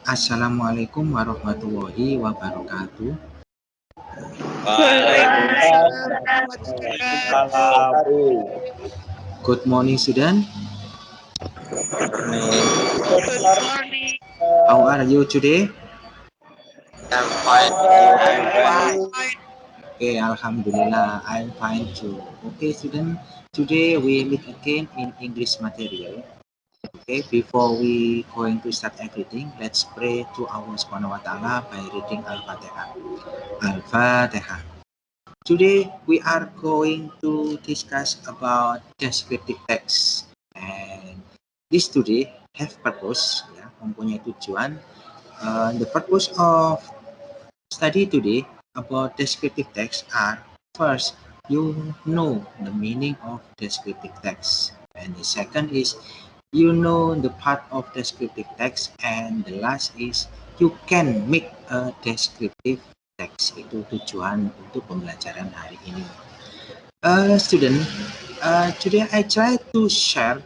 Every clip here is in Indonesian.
Assalamualaikum warahmatullahi wabarakatuh. Waalaikumsalam Waalaikumsalam warahmatullahi warahmatullahi wabarakatuh. Good morning, student. wabarakatuh. Good morning. How are you today? I'm fine. You I'm fine? fine. Okay, Alhamdulillah, I'm fine too. Okay, student. Today we meet again in English material. Okay, before we going to start everything, let's pray to Allah Subhanahu wa Taala by reading Al-Fatihah. Al-Fatihah. Today we are going to discuss about descriptive text, and this today have purpose, ya, mempunyai tujuan. The purpose of study today about descriptive text are: first, you know the meaning of descriptive text, and the second is you know the part of descriptive text, and the last is you can make a descriptive text. Itu tujuan untuk pembelajaran hari ini. Student, today I try to share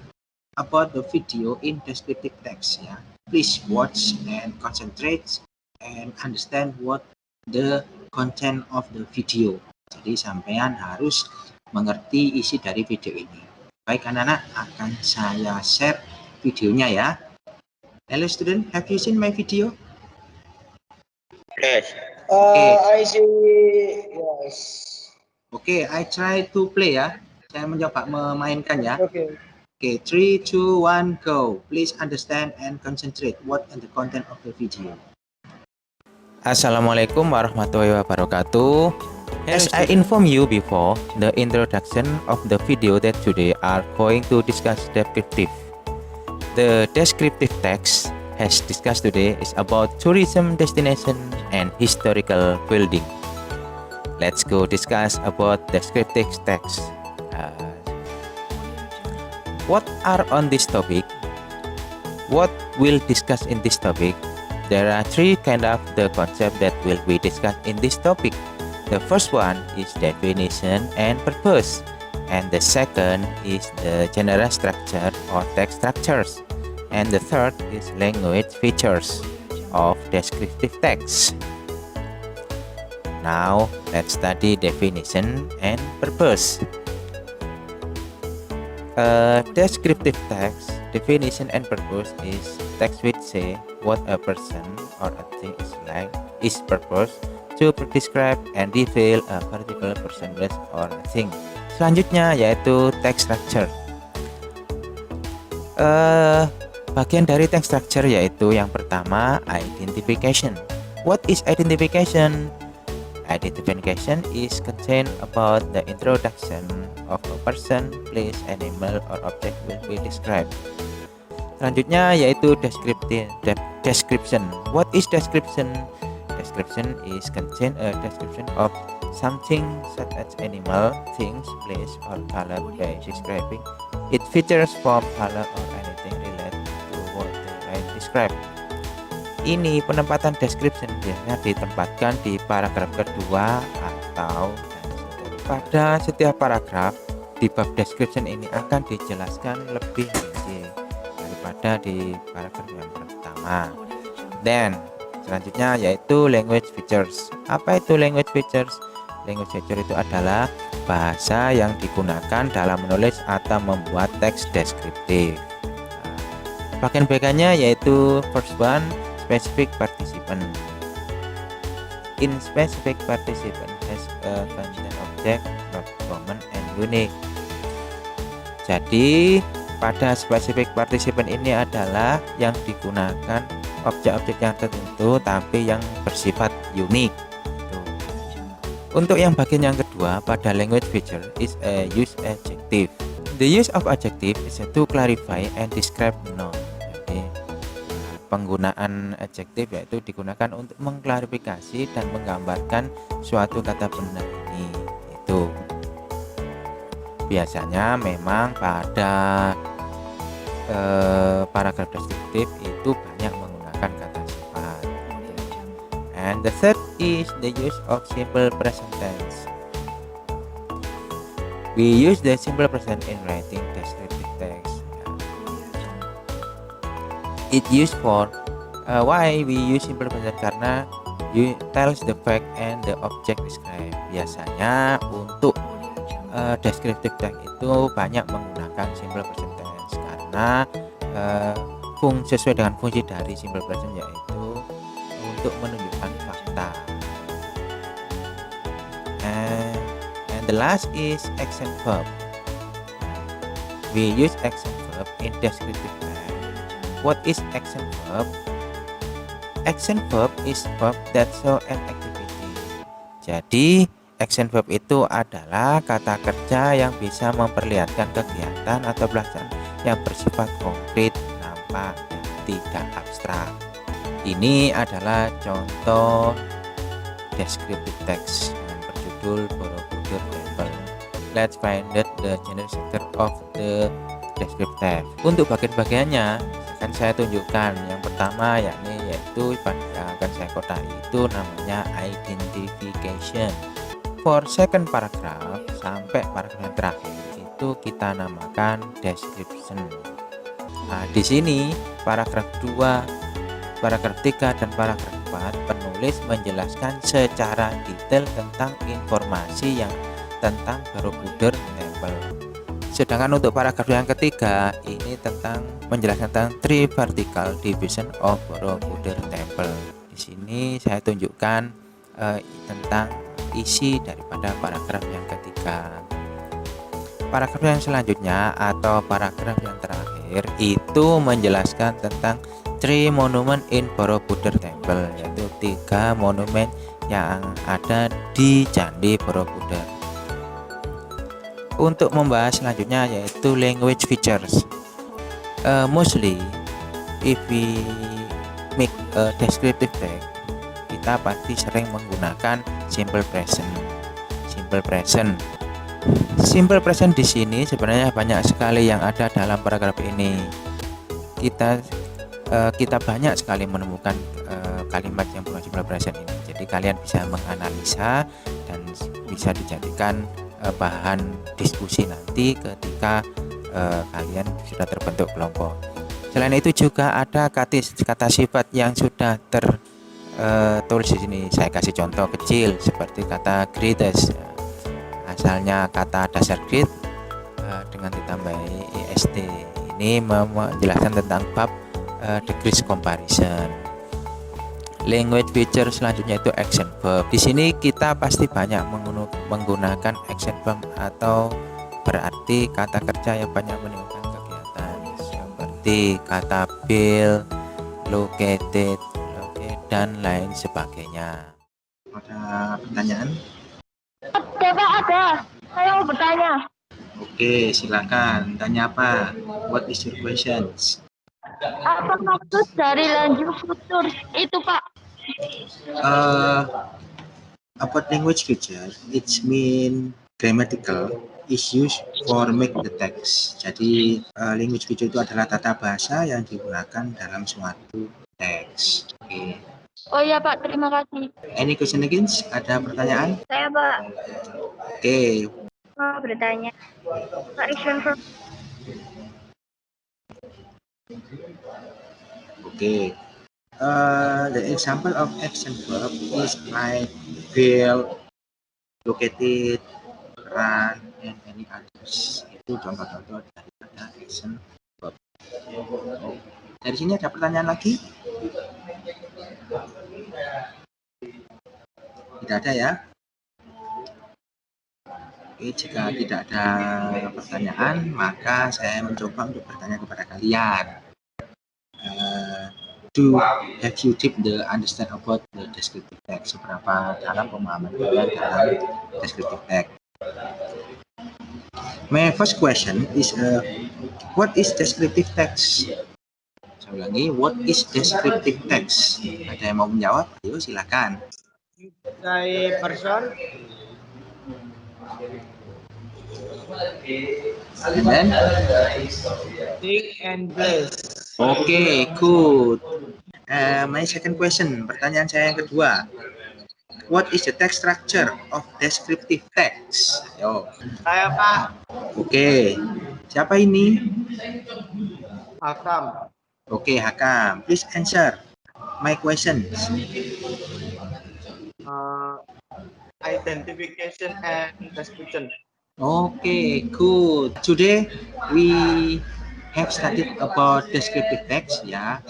about the video in descriptive text. Ya, please watch and concentrate and understand what the content of the video. Jadi sampean harus mengerti isi dari video ini. Baik anak-anak, akan saya share videonya ya. Hello student, have you seen my video? Yes. I see. Yes. Oke, I try to play ya. Saya mencoba memainkan ya. Okay. Okay, 3, 2, 1, go. Please understand and concentrate what is the content of the video. Assalamualaikum warahmatullahi wabarakatuh. As I informed you before, the introduction of the video that today are going to discuss descriptive. The descriptive text as discussed today is about tourism destination and historical building. Let's go discuss about descriptive text. What are on this topic? What we'll discuss in this topic? There are three kind of the concept that will be discussed in this topic. The first one is definition and purpose, and the second is the general structure or text structures, and the third is language features of descriptive text. Now let's study definition and purpose. Descriptive text definition and purpose is text which say what a person or a thing is like, is purpose to describe and reveal a particular person or a thing. Selanjutnya yaitu text structure. Bagian dari text structure yaitu yang pertama identification. What is identification? Identification is contained about the introduction of a person, place, animal, or object will be described. Selanjutnya yaitu description. What is description? Description is contain a description of something such as animal, things, place, or color by describing its features, form, color, or anything related to what they describe. Ini penempatan description biasanya ditempatkan di paragraf kedua atau pada setiap paragraf di bab description ini akan dijelaskan lebih rinci daripada di paragraf yang pertama. Dan selanjutnya yaitu language features. Apa itu language features? Language feature itu adalah bahasa yang digunakan dalam menulis atau membuat teks deskriptif. Bagian bagiannya yaitu first one, specific participant. In specific participant has a content object not common and unique. Jadi pada specific participant ini adalah yang digunakan objek-objek yang tertentu tapi yang bersifat unik. Untuk yang bagian yang kedua pada language feature is a use adjective. The use of adjective is to clarify and describe noun. Jadi penggunaan adjektif yaitu digunakan untuk mengklarifikasi dan menggambarkan suatu kata benda ini. Itu biasanya memang pada paragraf deskriptif itu banyak menggunakan kata sifat. And the third is the use of simple present tense. We use the simple present in writing descriptive text. It used for Why we use simple present? Karena you tells the fact and the object described. Biasanya untuk descriptive text itu banyak menggunakan simple present tense karena sesuai dengan fungsi dari simple present, yaitu untuk menunjukkan fakta. And the last is action verb. We use action verb in descriptive text. What is action verb? Action verb is verb that show an activity. Jadi action verb itu adalah kata kerja yang bisa memperlihatkan kegiatan atau pelaksanaan yang bersifat konkret, nampak, dan tidak abstrak. Ini adalah contoh descriptive text yang berjudul Borobudur Temple. Let's find out the general structure of the descriptive text. Untuk bagian-bagiannya akan saya tunjukkan. Yang pertama yaitu yang akan saya kotai itu namanya identification. For second paragraph sampai paragraf yang terakhir itu kita namakan description. Nah, di sini paragraf 2, paragraf 3 dan paragraf 4 penulis menjelaskan secara detail tentang informasi yang tentang Borobudur Temple. Sedangkan untuk paragraf yang ketiga ini menjelaskan tentang three vertical division of Borobudur Temple. Di sini saya tunjukkan tentang isi daripada paragraf yang ketiga. Paragraf yang selanjutnya atau paragraf yang terakhir itu menjelaskan tentang three monument in Borobudur Temple, yaitu 3 monumen yang ada di Candi Borobudur. Untuk membahas selanjutnya yaitu language features. Mostly if we make a descriptive text, kita pasti sering menggunakan simple present. Simple present di sini sebenarnya banyak sekali yang ada dalam paragraf ini. Kita banyak sekali menemukan kalimat yang berupa simple present ini. Jadi kalian bisa menganalisa dan bisa dijadikan bahan diskusi nanti ketika kalian sudah terbentuk kelompok. Selain itu juga ada kata sifat yang sudah tertulis di sini. Saya kasih contoh kecil seperti kata greatest. Asalnya kata dasar great dengan ditambahi est. Ini menjelaskan tentang bab degrees comparison. Language feature selanjutnya itu action verb. Di sini kita pasti banyak menggunakan action verb atau berarti kata kerja yang banyak menimbulkan kegiatan seperti kata build, located, dan lain sebagainya. Ada pertanyaan? Ada Pak, ada. Saya mau bertanya. Oke, silakan. Tanya apa? What is your questions? Apa maksud dari lanjut futur itu Pak? About language feature, it mean grammatical is used for make the text. Jadi language feature itu adalah tata bahasa yang digunakan dalam suatu teks. Oke. Oh iya Pak, terima kasih. Any question again? Ada pertanyaan? Saya Pak Oke. mau bertanya. Action verb. Okay. The example of action verb is like build, located, run, and any others. Itu contoh-contoh daripada action verb. Dari sini ada pertanyaan lagi? Tidak ada ya? Oke, jika tidak ada pertanyaan, maka saya mencoba untuk bertanya kepada kalian. Have you deep the understand about the descriptive text? Seberapa dalam pemahaman kalian dalam descriptive text? My first question is, what is descriptive text? Saya ulangi, what is descriptive text? Ada yang mau menjawab? Ayo silakan. Say person. And then? Thing and place. Okay, good. My second question, pertanyaan saya yang kedua. What is the text structure of descriptive text? Yo. Saya Pak. Oke, siapa ini? Hakam. Oke, Hakam. Please answer. my questions. Identification and description. Okay, good. Today we have studied about descriptive text. Yeah,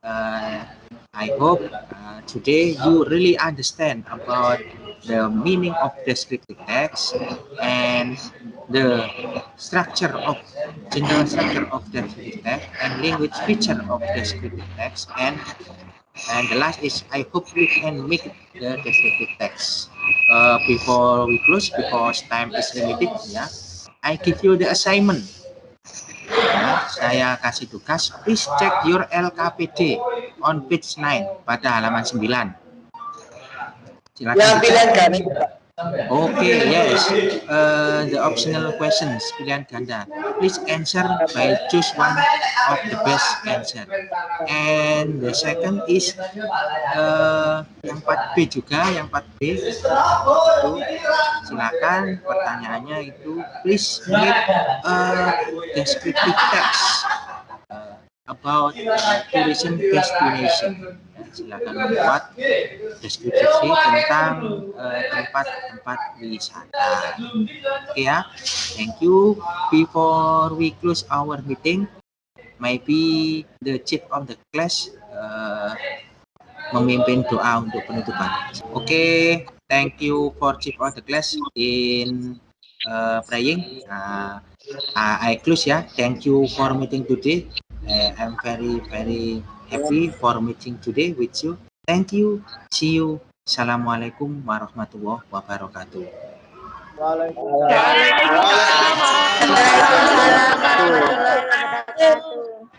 I hope today you really understand about the meaning of descriptive text and the structure of general structure of descriptive text and language feature of descriptive text and the last is I hope we can make the descriptive text. Before we close, because time is limited, ya, I give you the assignment. Ya, saya kasih tugas. Please check your LKPD on page 9 pada halaman 9. Silakan. Yang dicek. pilihan ganda, Pak. Okay, yes. The optional questions pilihan ganda. Please answer by choose one of the best answer. And the second is yang 4B juga, yang 4B itu silakan pertanyaannya itu please make a descriptive text about tourism destination. Silakan membuat deskripsi tentang tempat-tempat wisata. Oke ya, thank you. Before we close our meeting, maybe the chief of the class memimpin doa untuk penutupan. Oke, thank you for chief of the class in praying. I close ya. Thank you for meeting today. I'm very happy for meeting today with you. Thank you. See you. Assalamualaikum warahmatullahi wabarakatuh. Waalaikumsalam. Waalaikumsalam warahmatullahi wabarakatuh.